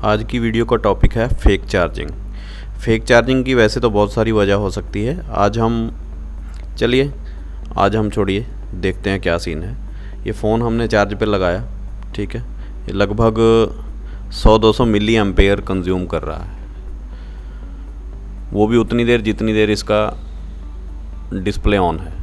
आज की वीडियो का टॉपिक है फेक चार्जिंग। फेक चार्जिंग की वैसे तो बहुत सारी वजह हो सकती है। आज हम छोड़िए, देखते हैं क्या सीन है। ये फ़ोन हमने चार्ज पे लगाया, ठीक है। ये लगभग 100-200 मिली एम्पेयर कंज्यूम कर रहा है, वो भी उतनी देर जितनी देर इसका डिस्प्ले ऑन है।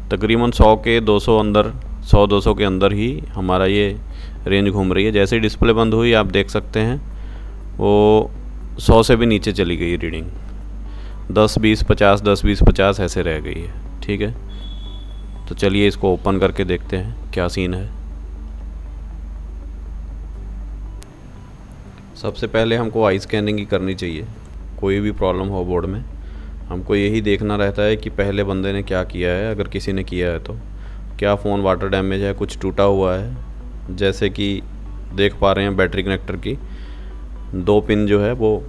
तकरीबन 100-200 के अंदर ही हमारा ये रेंज घूम रही है। जैसे ही डिस्प्ले बंद हुई आप देख सकते हैं वो 100 से भी नीचे चली गई रीडिंग, 10-20-50 ऐसे रह गई है, ठीक है। तो चलिए इसको ओपन करके देखते हैं क्या सीन है। सबसे पहले हमको आई स्कैनिंग ही करनी चाहिए। कोई भी प्रॉब्लम हो बोर्ड में, हमको यही देखना रहता है कि पहले बंदे ने क्या किया है। अगर किसी ने किया है तो क्या फ़ोन वाटर डैमेज है, कुछ टूटा हुआ है। जैसे कि देख पा रहे हैं बैटरी कनेक्टर की 2 पिन जो है वो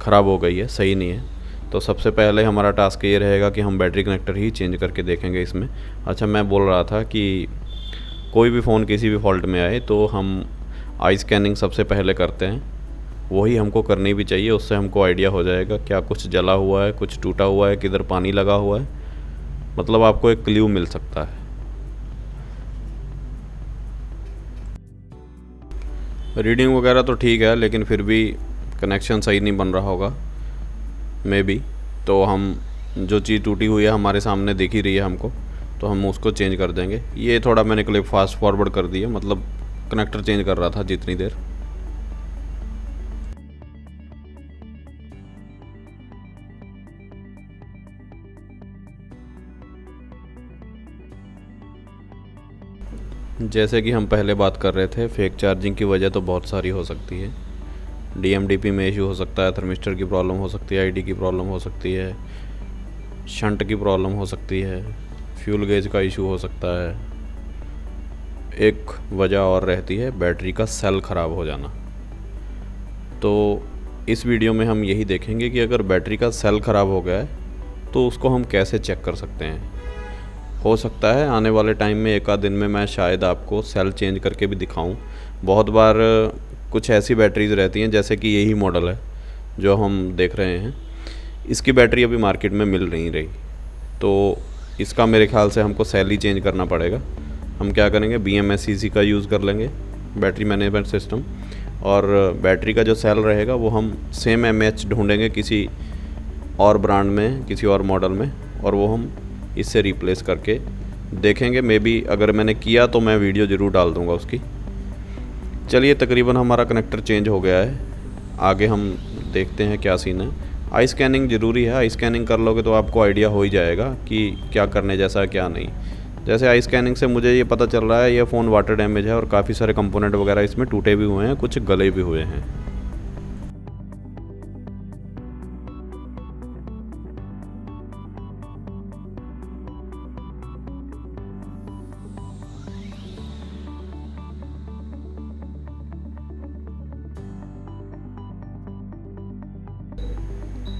ख़राब हो गई है, सही नहीं है। तो सबसे पहले हमारा टास्क ये रहेगा कि हम बैटरी कनेक्टर ही चेंज करके देखेंगे इसमें। अच्छा, मैं बोल रहा था कि कोई भी फ़ोन किसी भी फॉल्ट में आए तो हम आई स्कैनिंग सबसे पहले करते हैं, वही हमको करनी भी चाहिए। उससे हमको आइडिया हो जाएगा क्या कुछ जला हुआ है, कुछ टूटा हुआ है, किधर पानी लगा हुआ है। मतलब आपको एक क्ल्यू मिल सकता है। रीडिंग वगैरह तो ठीक है, लेकिन फिर भी कनेक्शन सही नहीं बन रहा होगा मे बी। तो हम जो चीज़ टूटी हुई है हमारे सामने दिख ही रही है हमको, तो हम उसको चेंज कर देंगे। ये थोड़ा मैंने क्लिप फास्ट फॉरवर्ड कर दिया, मतलब कनेक्टर चेंज कर रहा था जितनी देर। जैसे कि हम पहले बात कर रहे थे, फेक चार्जिंग की वजह तो बहुत सारी हो सकती है। DMDP में इशू हो सकता है, थर्मिस्टर की प्रॉब्लम हो सकती है, ID की प्रॉब्लम हो सकती है, शंट की प्रॉब्लम हो सकती है, फ्यूल गेज का इशू हो सकता है। एक वजह और रहती है बैटरी का सेल ख़राब हो जाना। तो इस वीडियो में हम यही देखेंगे कि अगर बैटरी का सेल ख़राब हो गया है तो उसको हम कैसे चेक कर सकते हैं। हो सकता है आने वाले टाइम में एक आध दिन में मैं शायद आपको सेल चेंज करके भी दिखाऊं। बहुत बार कुछ ऐसी बैटरीज़ रहती हैं, जैसे कि यही मॉडल है जो हम देख रहे हैं, इसकी बैटरी अभी मार्केट में मिल नहीं रही। तो इसका मेरे ख्याल से हमको सेल ही चेंज करना पड़ेगा। हम क्या करेंगे, BMSCC का यूज़ कर लेंगे, बैटरी मैनेजमेंट सिस्टम। और बैटरी का जो सेल रहेगा वो हम सेम MH ढूँढेंगे किसी और ब्रांड में, किसी और मॉडल में, और वो हम इससे रिप्लेस करके देखेंगे। मे बी अगर मैंने किया तो मैं वीडियो ज़रूर डाल दूँगा उसकी। चलिए, तकरीबन हमारा कनेक्टर चेंज हो गया है। आगे हम देखते हैं क्या सीन है। आई स्कैनिंग ज़रूरी है। आई स्कैनिंग कर लोगे तो आपको आइडिया हो ही जाएगा कि क्या करने जैसा है क्या नहीं। जैसे आई स्कैनिंग से मुझे ये पता चल रहा है ये फ़ोन वाटर डैमेज है और काफ़ी सारे कंपोनेंट वगैरह इसमें टूटे भी हुए हैं, कुछ गले भी हुए हैं।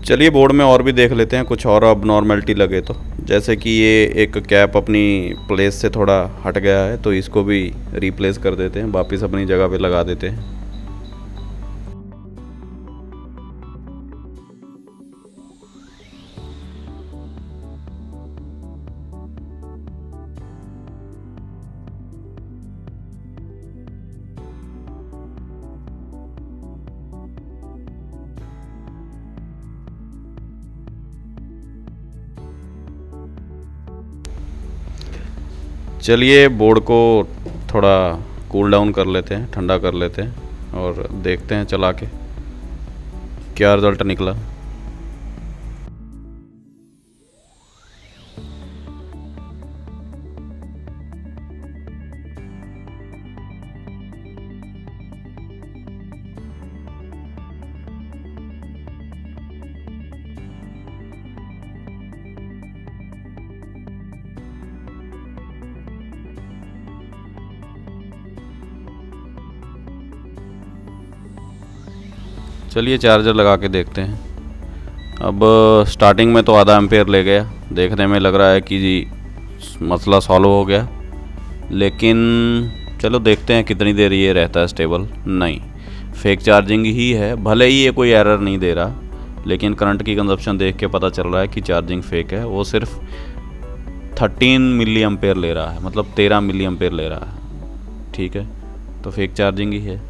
चलिए बोर्ड में और भी देख लेते हैं, कुछ और अब नॉर्मलिटी लगे तो। जैसे कि ये एक कैप अपनी प्लेस से थोड़ा हट गया है, तो इसको भी रिप्लेस कर देते हैं, वापस अपनी जगह पे लगा देते हैं। चलिए बोर्ड को थोड़ा कूल डाउन कर लेते हैं, ठंडा कर लेते हैं, और देखते हैं चला के क्या रिज़ल्ट निकला। चलिए चार्जर लगा के देखते हैं। अब स्टार्टिंग में तो आधा एम्पेयर ले गया, देखने में लग रहा है कि जी मसला सॉल्व हो गया। लेकिन चलो देखते हैं कितनी देर ये रहता है स्टेबल। नहीं, फेक चार्जिंग ही है, भले ही ये कोई एरर नहीं दे रहा, लेकिन करंट की कंजप्शन देख के पता चल रहा है कि चार्जिंग फेक है। वो सिर्फ 13 मिली एम्पेयर ले रहा है, मतलब 13 मिली एम्पेयर ले रहा है। ठीक है, तो फेक चार्जिंग ही है।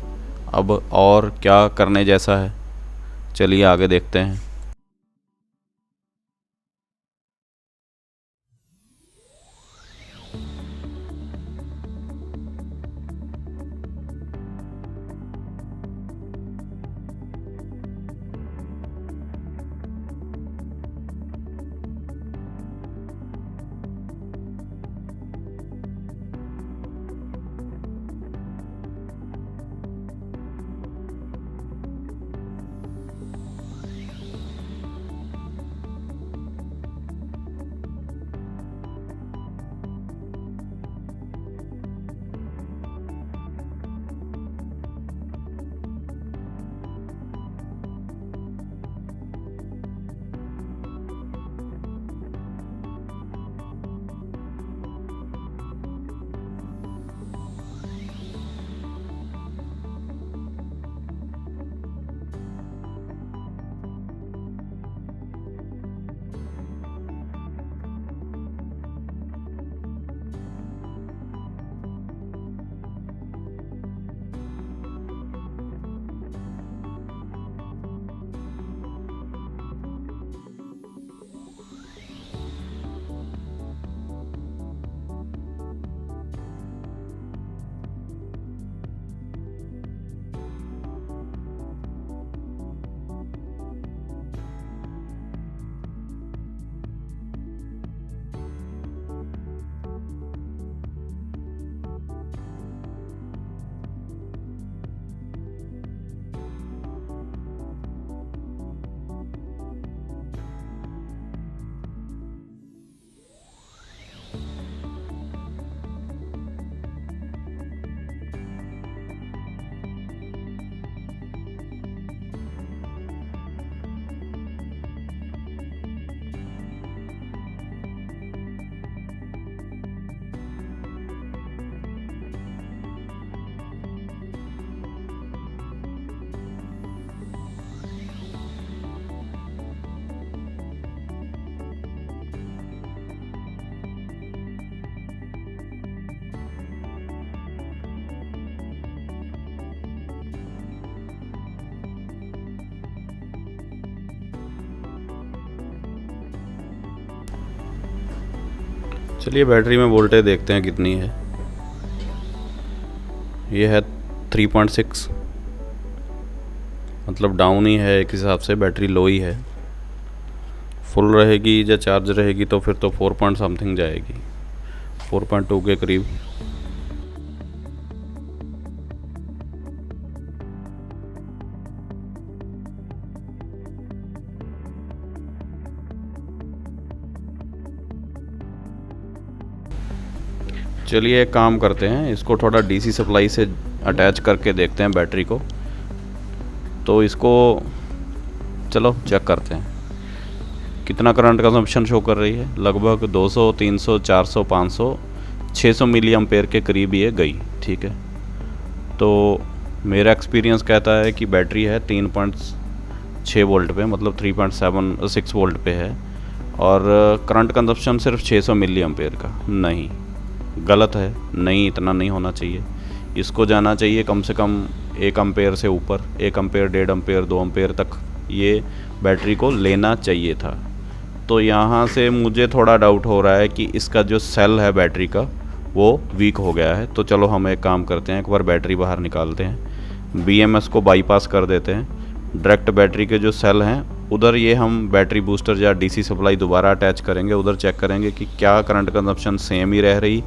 अब और क्या करने जैसा है, चलिए आगे देखते हैं। चलिए बैटरी में वोल्टेज देखते हैं कितनी है। ये है 3.6, मतलब डाउन ही है एक हिसाब से, बैटरी लो ही है। फुल रहेगी या चार्ज रहेगी तो फिर तो 4 पॉइंट समथिंग जाएगी, 4.2 के करीब। चलिए एक काम करते हैं, इसको थोड़ा डीसी सप्लाई से अटैच करके देखते हैं बैटरी को। तो इसको चलो चेक करते हैं कितना करंट कंजम्पशन शो कर रही है। लगभग 200, 300, 400, 500, 600 मिली एम्पेयर के करीब ये गई। ठीक है, तो मेरा एक्सपीरियंस कहता है कि बैटरी है 3.6 वोल्ट पे, मतलब 3.76 वोल्ट पे है, और करंट कंजप्शन सिर्फ 600 मिली एम्पेयर का। नहीं, गलत है, नहीं, इतना नहीं होना चाहिए। इसको जाना चाहिए कम से कम 1 एम्पेयर से ऊपर, 1 एम्पेयर, 1.5 एम्पेयर, 2 एम्पेयर तक ये बैटरी को लेना चाहिए था। तो यहाँ से मुझे थोड़ा डाउट हो रहा है कि इसका जो सेल है बैटरी का वो वीक हो गया है। तो चलो हम एक काम करते हैं, एक बार बैटरी बाहर निकालते हैं, BMS को बाईपास कर देते हैं, डायरेक्ट बैटरी के जो सेल हैं उधर ये हम बैटरी बूस्टर या डीसी सप्लाई दोबारा अटैच करेंगे। उधर चेक करेंगे कि क्या करंट कंजप्शन सेम ही रह रही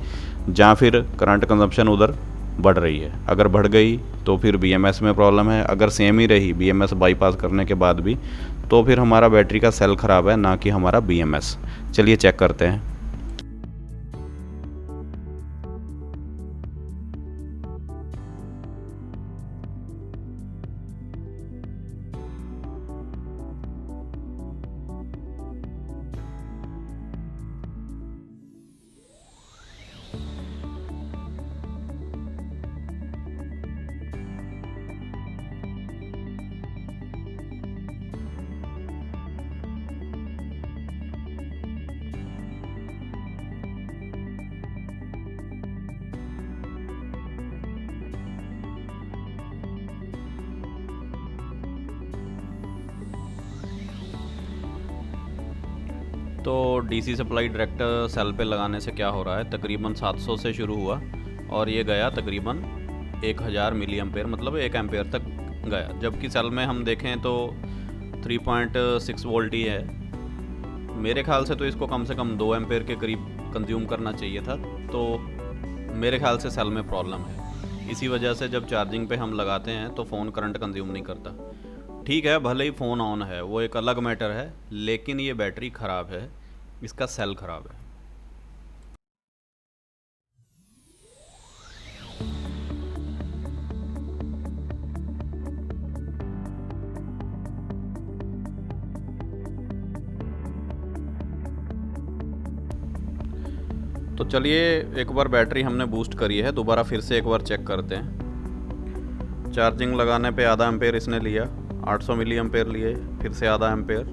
या फिर करंट कंजप्शन उधर बढ़ रही है। अगर बढ़ गई तो फिर BMS में प्रॉब्लम है, अगर सेम ही रही BMS बाईपास करने के बाद भी तो फिर हमारा बैटरी का सेल ख़राब है, ना कि हमारा BMS। चलिए चेक करते हैं। तो डीसी सप्लाई डायरेक्ट सेल पे लगाने से क्या हो रहा है, तकरीबन 700 से शुरू हुआ और ये गया तकरीबन 1000 मिली एम्पेयर, मतलब 1 एम्पेयर तक गया। जबकि सेल में हम देखें तो 3.6 वोल्ट ही है। मेरे ख्याल से तो इसको कम से कम 2 एम्पेयर के करीब कंज्यूम करना चाहिए था। तो मेरे ख्याल से सेल में प्रॉब्लम है। इसी वजह से जब चार्जिंग पे हम लगाते हैं तो फ़ोन करंट कंज्यूम नहीं करता। ठीक है, भले ही फ़ोन ऑन है, वो एक अलग मैटर है, लेकिन ये बैटरी ख़राब है, इसका सेल ख़राब है। तो चलिए, एक बार बैटरी हमने बूस्ट करी है, दोबारा फिर से एक बार चेक करते हैं। चार्जिंग लगाने पे आधा एम्पेयर इसने लिया, 800 मिली एम्पेयर लिए, फिर से आधा एम्पेयर।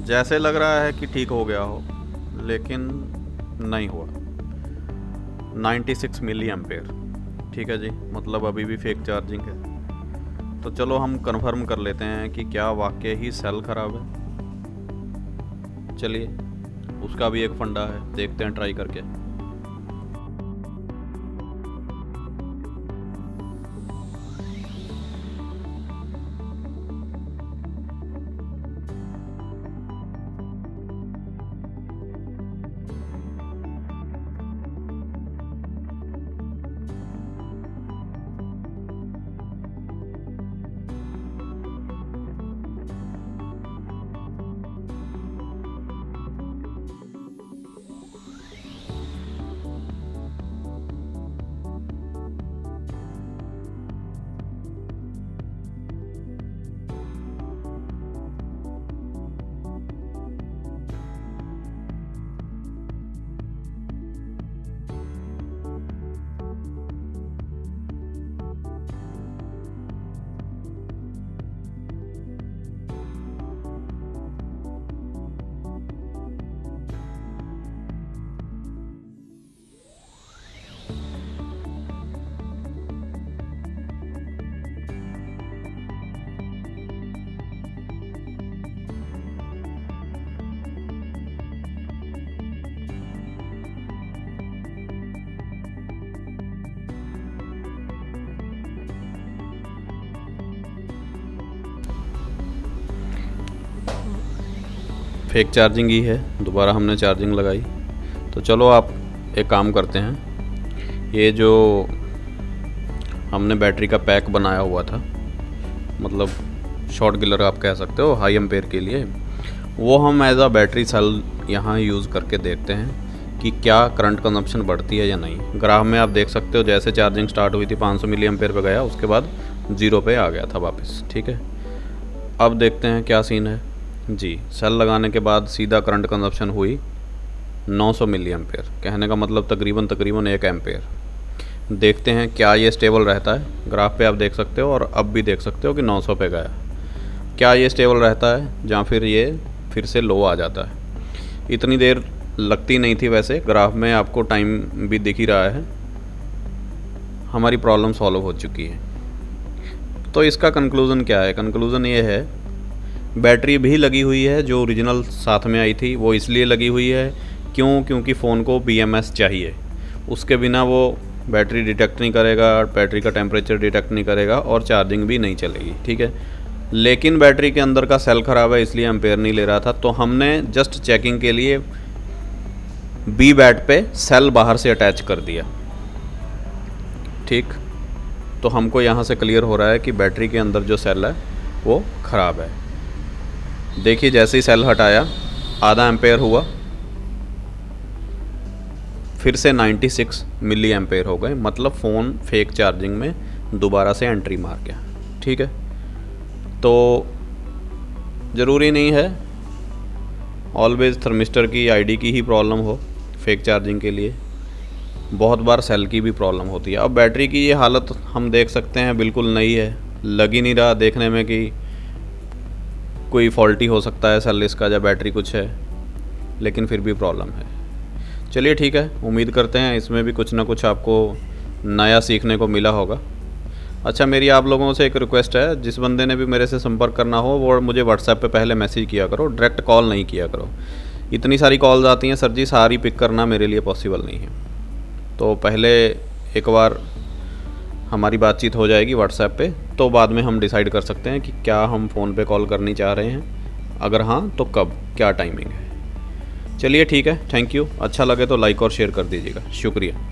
जैसे लग रहा है कि ठीक हो गया हो, लेकिन नहीं हुआ। 96 मिली एम्पेयर, ठीक है जी, मतलब अभी भी फेक चार्जिंग है। तो चलो हम कंफर्म कर लेते हैं कि क्या वाकई ही सेल ख़राब है। चलिए, उसका भी एक फंडा है, देखते हैं ट्राई करके। फेक चार्जिंग ही है, दोबारा हमने चार्जिंग लगाई। तो चलो आप एक काम करते हैं, ये जो हमने बैटरी का पैक बनाया हुआ था, मतलब शॉर्ट किलर आप कह सकते हो हाई एम्पेयर के लिए, वो हम एज अ बैटरी सेल यहाँ यूज़ करके देखते हैं कि क्या करंट कंजप्शन बढ़ती है या नहीं। ग्राफ में आप देख सकते हो, जैसे चार्जिंग स्टार्ट हुई थी 500 मिली एम्पेयर पे गया, उसके बाद 0 पे आ गया था वापस। ठीक है, अब देखते हैं क्या सीन है जी। सेल लगाने के बाद सीधा करंट कंजप्शन हुई 900 मिली एम्पेयर, कहने का मतलब तकरीबन 1 एम्पेयर। देखते हैं क्या ये स्टेबल रहता है। ग्राफ पे आप देख सकते हो और अब भी देख सकते हो कि 900 पे गया। क्या ये स्टेबल रहता है या फिर ये फिर से लो आ जाता है। इतनी देर लगती नहीं थी, वैसे ग्राफ में आपको टाइम भी दिख ही रहा है। हमारी प्रॉब्लम सॉल्व हो चुकी है। तो इसका कंक्लूज़न क्या है? कंक्लूज़न ये है, बैटरी भी लगी हुई है, जो ओरिजिनल साथ में आई थी वो इसलिए लगी हुई है क्योंकि फ़ोन को BMS चाहिए। उसके बिना वो बैटरी डिटेक्ट नहीं करेगा, बैटरी का टेम्परेचर डिटेक्ट नहीं करेगा और चार्जिंग भी नहीं चलेगी। ठीक है, लेकिन बैटरी के अंदर का सेल ख़राब है, इसलिए एम्पेयर नहीं ले रहा था। तो हमने जस्ट चेकिंग के लिए बी बैट पे सेल बाहर से अटैच कर दिया। ठीक, तो हमको यहाँ से क्लियर हो रहा है कि बैटरी के अंदर जो सेल है वो ख़राब है। देखिए, जैसे ही सेल हटाया आधा एम्पेयर हुआ, फिर से 96 मिली एम्पेयर हो गए, मतलब फ़ोन फेक चार्जिंग में दोबारा से एंट्री मार गया। ठीक है, तो ज़रूरी नहीं है ऑलवेज़ थर्मिस्टर की आईडी की ही प्रॉब्लम हो फेक चार्जिंग के लिए, बहुत बार सेल की भी प्रॉब्लम होती है। अब बैटरी की ये हालत हम देख सकते हैं बिल्कुल नई है, लग ही नहीं रहा देखने में कि कोई फॉल्टी हो सकता है सेल इसका या बैटरी कुछ है, लेकिन फिर भी प्रॉब्लम है। चलिए ठीक है, उम्मीद करते हैं इसमें भी कुछ ना कुछ आपको नया सीखने को मिला होगा। अच्छा, मेरी आप लोगों से एक रिक्वेस्ट है, जिस बंदे ने भी मेरे से संपर्क करना हो वो मुझे व्हाट्सएप पे पहले मैसेज किया करो, डायरेक्ट कॉल नहीं किया करो। इतनी सारी कॉल्स आती हैं सर जी, सारी पिक करना मेरे लिए पॉसिबल नहीं है। तो पहले एक बार हमारी बातचीत हो जाएगी व्हाट्सएप पे, तो बाद में हम डिसाइड कर सकते हैं कि क्या हम फ़ोन पे कॉल करनी चाह रहे हैं, अगर हाँ तो कब, क्या टाइमिंग है। चलिए ठीक है, थैंक यू। अच्छा लगे तो लाइक और शेयर कर दीजिएगा। शुक्रिया।